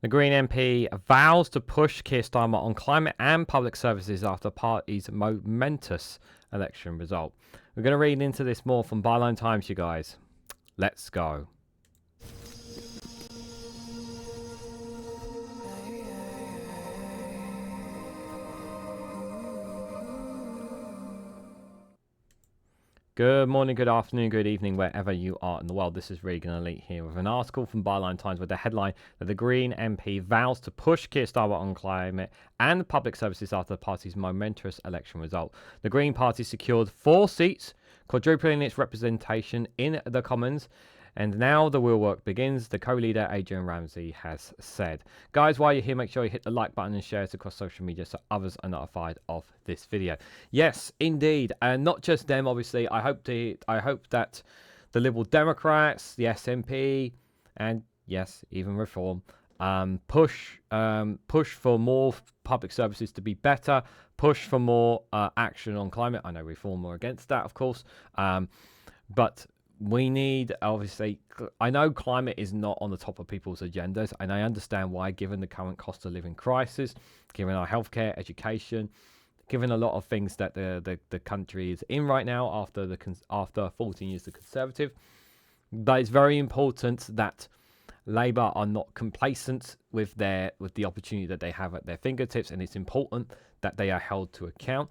The Green MP vows to push Keir Starmer on climate and public services after party's momentous election result. We're going to read into this more from Byline Times, you guys. Let's go. Good morning, good afternoon, good evening, wherever you are in the world. This is Reganelite here with an article from Byline Times with the headline that the Green MP vows to push Keir Starmer on climate and public services after the party's momentous election result. The Green Party secured 4 seats, quadrupling its representation in the Commons. And now the real work begins, the co-leader Adrian Ramsay has said. Guys, while you're here, make sure you hit the like button and share it across social media so others are notified of this video. Yes, indeed. And not just them, obviously. I hope that the Liberal Democrats, the SNP, and yes, even Reform, push for more public services to be better, push for more action on climate. I know Reform are against that, of course. But we need, obviously, I know climate is not on the top of people's agendas, and I understand why, given the current cost of living crisis, given our healthcare, education, given a lot of things that the country is in right now after 14 years of Conservative. But it's very important that Labour are not complacent with the opportunity that they have at their fingertips, and it's important that they are held to account.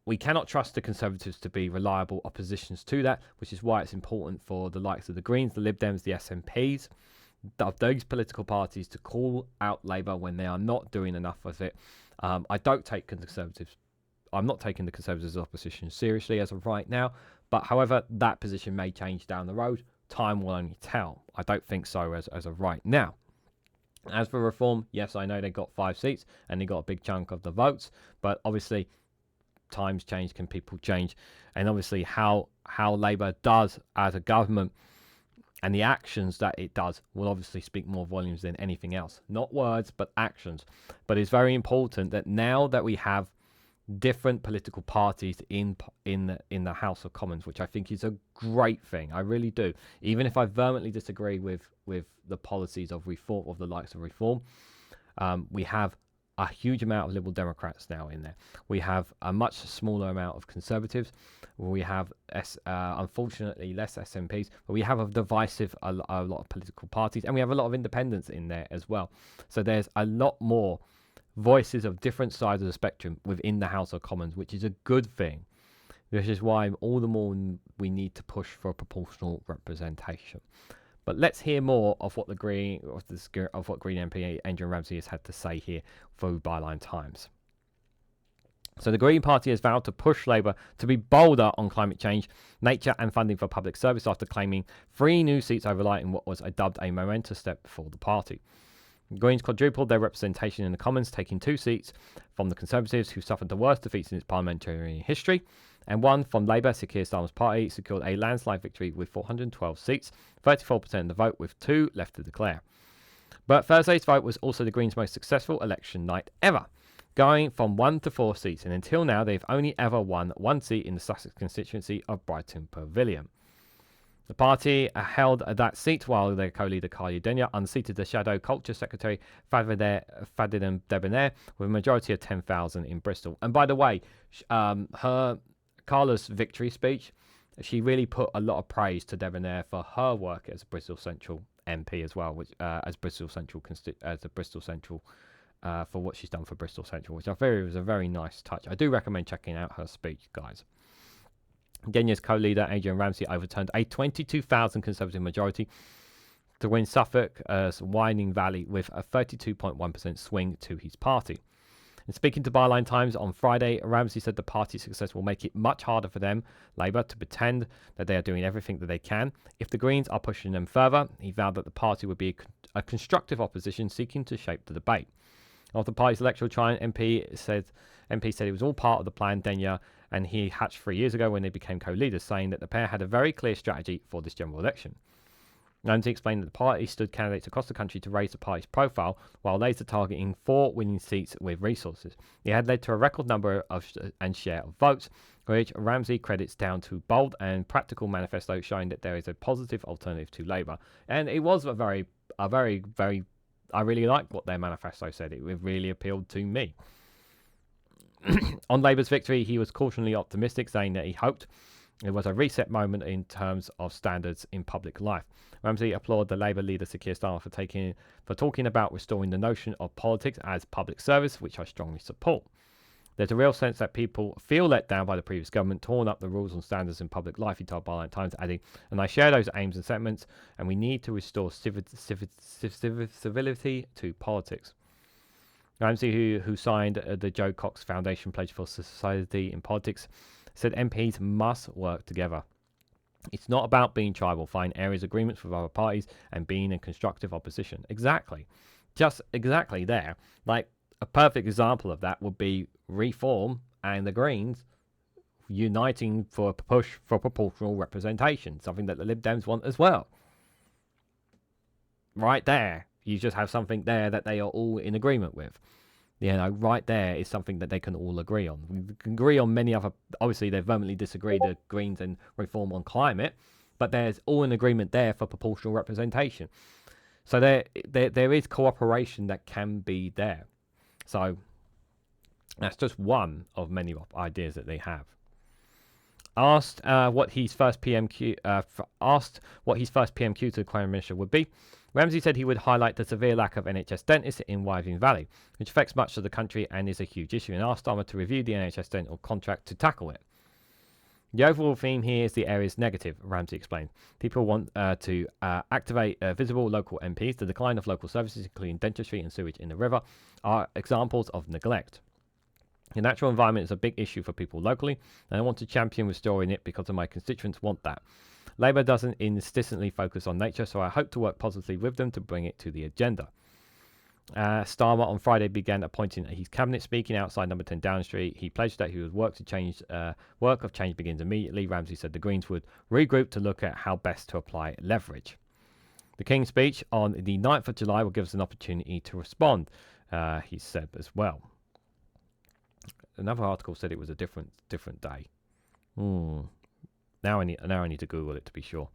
We cannot trust the Conservatives to be reliable oppositions to that, which is why it's important for the likes of the Greens, the Lib Dems, the SNPs, of those political parties to call out Labour when they are not doing enough of it. I don't take Conservatives. I'm not taking the Conservatives' opposition seriously as of right now, but however, that position may change down the road. Time will only tell. I don't think so as of right now. As for Reform, yes, I know they got 5 seats and they got a big chunk of the votes, but obviously times change, can people change, and obviously how Labour does as a government and the actions that it does will obviously speak more volumes than anything else. Not words, but actions. But it's very important that now that we have different political parties in the House of Commons, which I think is a great thing, I really do, even if I vehemently disagree with the policies of Reform, of the likes of Reform, we have a huge amount of Liberal Democrats now in there. We have a much smaller amount of Conservatives. We have, unfortunately, less SNPs, but we have a lot of political parties, and we have a lot of independents in there as well. So there's a lot more voices of different sides of the spectrum within the House of Commons, which is a good thing. Which is why all the more we need to push for proportional representation. But let's hear more of what Green MP Adrian Ramsay has had to say here through Byline Times. So the Green Party has vowed to push Labour to be bolder on climate change, nature and funding for public service after claiming 3 new seats overlighting what was dubbed a momentous step for the party. The Greens quadrupled their representation in the Commons, taking 2 seats from the Conservatives, who suffered the worst defeats in its parliamentary history, and 1 from Labour. Keir Starmer's party secured a landslide victory with 412 seats, 34% of the vote, with 2 left to declare. But Thursday's vote was also the Greens' most successful election night ever, going from 1 to 4 seats, and until now they've only ever won 1 seat in the Sussex constituency of Brighton Pavilion. The party held that seat while their co-leader Carla Denyer unseated the Shadow Culture Secretary Thangam Debbonaire with a majority of 10,000 in Bristol. And by the way, Carla's victory speech, she really put a lot of praise to Debbonaire for her work as a Bristol Central MP as well, which as Bristol Central for what she's done for Bristol Central, which I thought was a very nice touch. I do recommend checking out her speech, guys. Denyer's co-leader Adrian Ramsay overturned a 22,000 Conservative majority to win Suffolk's Waveney Valley with a 32.1% swing to his party. In speaking to Byline Times on Friday, Ramsay said the party's success will make it much harder for them, Labour, to pretend that they are doing everything that they can. If the Greens are pushing them further, he vowed that the party would be a constructive opposition seeking to shape the debate. After the party's electoral triumph, MP said it was all part of the plan Denyer and he hatched 3 years ago when they became co-leaders, saying that the pair had a very clear strategy for this general election. Ramsay explained that the party stood candidates across the country to raise the party's profile, while later targeting 4 winning seats with resources. It had led to a record number and share of votes, which Ramsay credits down to bold and practical manifesto showing that there is a positive alternative to Labour. And it was a very I really liked what their manifesto said. It really appealed to me. On Labour's victory, he was cautiously optimistic, saying that he hoped it was a reset moment in terms of standards in public life. Ramsay applauded the Labour leader Sir Keir Starmer for talking about restoring the notion of politics as public service, which I strongly support. There's a real sense that people feel let down by the previous government, torn up the rules and standards in public life, he told Byline Times, adding, and I share those aims and sentiments, and we need to restore civility to politics. Ramsay, who signed the Joe Cox Foundation Pledge for Society in Politics, said MPs must work together. It's not about being tribal, find areas of agreements with other parties and being in constructive opposition. Exactly. Just exactly there. Like, a perfect example of that would be Reform and the Greens uniting for a push for proportional representation, something that the Lib Dems want as well. Right there. You just have something there that they are all in agreement with. You know, right there is something that they can all agree on. We can agree on many other... Obviously, they vehemently disagree, the Greens and Reform, on climate, but there's all an agreement there for proportional representation. So there is cooperation that can be there. So that's just one of many ideas that they have. Asked what his first PMQ to the Prime Minister would be, Ramsay said he would highlight the severe lack of NHS dentists in Waveney Valley, which affects much of the country and is a huge issue, and asked Starmer to review the NHS dental contract to tackle it. The overall theme here is the area's negative, Ramsay explained. People want to activate visible local MPs. The decline of local services, including dentistry and sewage in the river, are examples of neglect. The natural environment is a big issue for people locally, and I want to champion restoring it because of my constituents want that. Labour doesn't insistently focus on nature, so I hope to work positively with them to bring it to the agenda. Starmer on Friday began appointing his cabinet. Speaking outside number 10 Downing Street, he pledged that he would work of change begins immediately. Ramsay said the Greens would regroup to look at how best to apply leverage. The King's speech on the 9th of July will give us an opportunity to respond, he said as well. Another article said it was a different day. Now I need to Google it to be sure.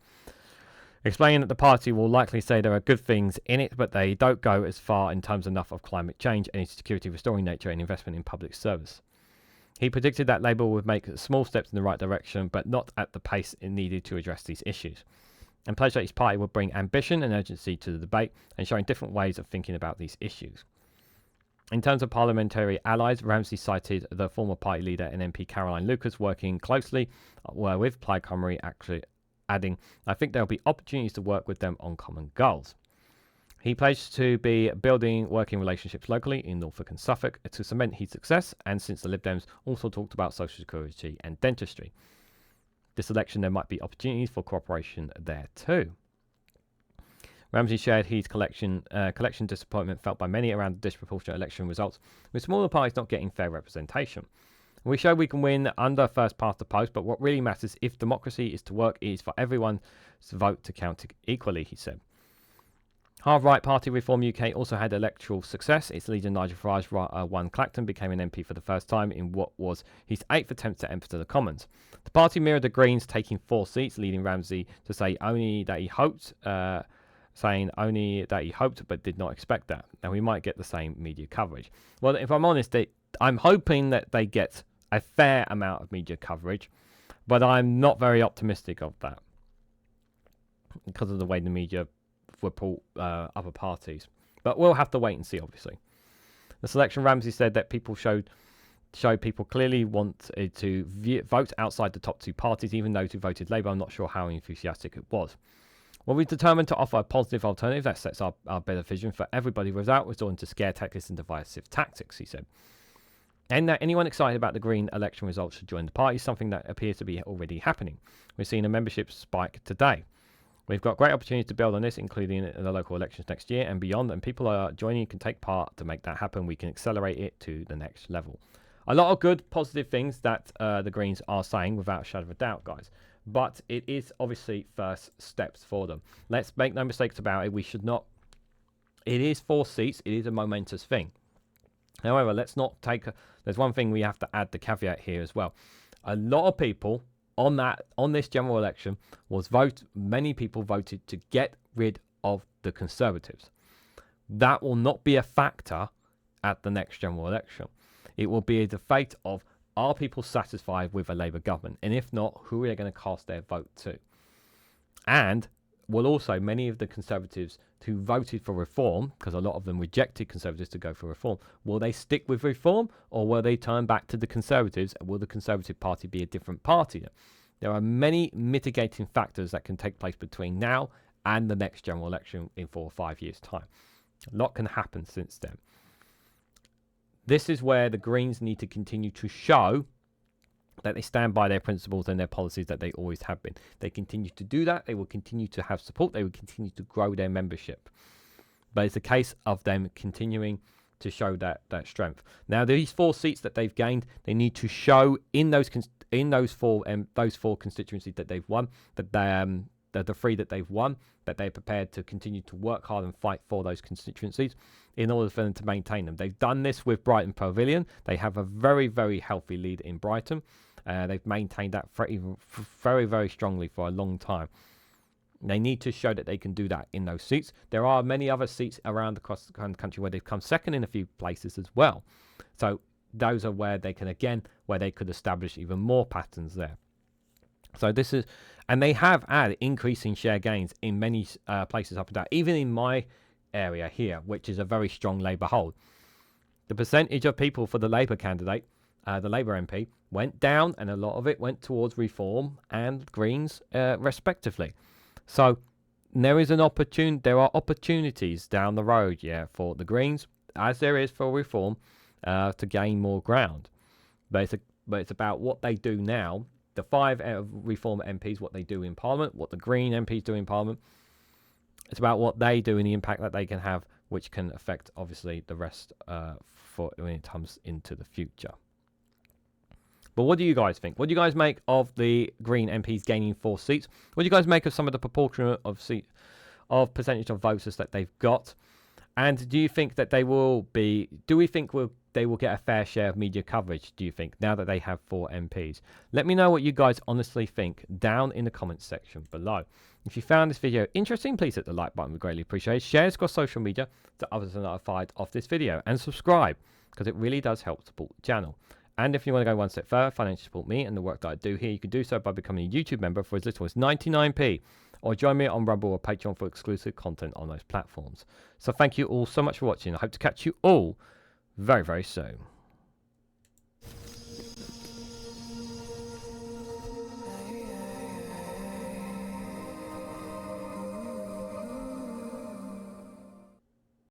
Explaining that the party will likely say there are good things in it, but they don't go as far in terms enough of climate change, energy security, restoring nature, and investment in public service. He predicted that Labour would make small steps in the right direction, but not at the pace it needed to address these issues, and pledged that his party would bring ambition and urgency to the debate and showing different ways of thinking about these issues. In terms of parliamentary allies, Ramsay cited the former party leader and MP Caroline Lucas working closely with Plaid Cymru, actually adding, I think there will be opportunities to work with them on common goals. He pledged to be building working relationships locally in Norfolk and Suffolk to cement his success, and since the Lib Dems also talked about social security and dentistry. This election there might be opportunities for cooperation there too. Ramsay shared his collection disappointment felt by many around the disproportionate election results, with smaller parties not getting fair representation. We showed we can win under first past the post, but what really matters if democracy is to work is for everyone's vote to count equally, he said. Hard-right party Reform UK also had electoral success. Its leader Nigel Farage won Clacton, became an MP for the first time in what was his 8th attempt to enter the Commons. The party mirrored the Greens, taking 4 seats, leading Ramsay to say only that he hoped but did not expect that. Now we might get the same media coverage. Well, if I'm honest, I'm hoping that they get a fair amount of media coverage, but I'm not very optimistic of that because of the way the media report other parties. But we'll have to wait and see, obviously. The selection, Ramsay said that people showed people clearly want to vote outside the top 2 parties, even those who voted Labour. I'm not sure how enthusiastic it was. Well, we're determined to offer a positive alternative that sets our better vision for everybody without resorting to scare tactics and divisive tactics, he said. And that anyone excited about the Green election results should join the party, something that appears to be already happening. We're seeing a membership spike today. We've got great opportunities to build on this, including in the local elections next year and beyond, and people are joining can take part to make that happen. We can accelerate it to the next level. A lot of good, positive things that the Greens are saying, without a shadow of a doubt, guys. But it is obviously first steps for them. Let's make no mistakes about it. We should not... It is 4 seats. It is a momentous thing. However, let's not take... There's one thing we have to add the caveat here as well. A lot of people on this general election many people voted to get rid of the Conservatives. That will not be a factor at the next general election. It will be a debate of, are people satisfied with a Labour government? And if not, who are they going to cast their vote to? And will also many of the Conservatives who voted for reform, because a lot of them rejected Conservatives to go for reform, will they stick with reform, or will they turn back to the Conservatives? Will the Conservative Party be a different party? There are many mitigating factors that can take place between now and the next general election in 4 or 5 years' time. A lot can happen since then. This is where the Greens need to continue to show that they stand by their principles and their policies that they always have been. They continue to do that. They will continue to have support. They will continue to grow their membership. But it's a case of them continuing to show that strength. Now, these 4 seats that they've gained, they need to show in those four constituencies that they've won, that the 3 that they've won, that they're prepared to continue to work hard and fight for those constituencies in order for them to maintain them. They've done this with Brighton Pavilion. They have a very, very healthy lead in Brighton. They've maintained that very, very strongly for a long time. They need to show that they can do that in those seats. There are many other seats around across the country where they've come second in a few places as well. So those are where they can, again, where they could establish even more patterns there. So this is, and they have had increasing share gains in many places up and down, even in my area here, which is a very strong Labour hold. The percentage of people for the Labour candidate, the Labour MP, went down, and a lot of it went towards Reform and Greens, respectively. So there is an opportunity. There are opportunities down the road, for the Greens, as there is for Reform, to gain more ground. But it's about what they do now. The 5 Reform MPs, what they do in Parliament, what the Green MPs do in Parliament. It's about what they do and the impact that they can have, which can affect, obviously, the rest for when it comes into the future. But what do you guys think? What do you guys make of the Green MPs gaining 4 seats? What do you guys make of some of the proportion of percentage of voters that they've got? And do you think that they will be? Do we think they will get a fair share of media coverage? Do you think, now that they have 4 MPs? Let me know what you guys honestly think down in the comments section below. If you found this video interesting, please hit the like button. We greatly appreciate it. Share it across social media so others are notified of this video, and subscribe, because it really does help support the channel. And if you want to go one step further, financially support me and the work that I do here, you can do so by becoming a YouTube member for as little as 99p, or join me on Rumble or Patreon for exclusive content on those platforms. So thank you all so much for watching. I hope to catch you all very, very soon.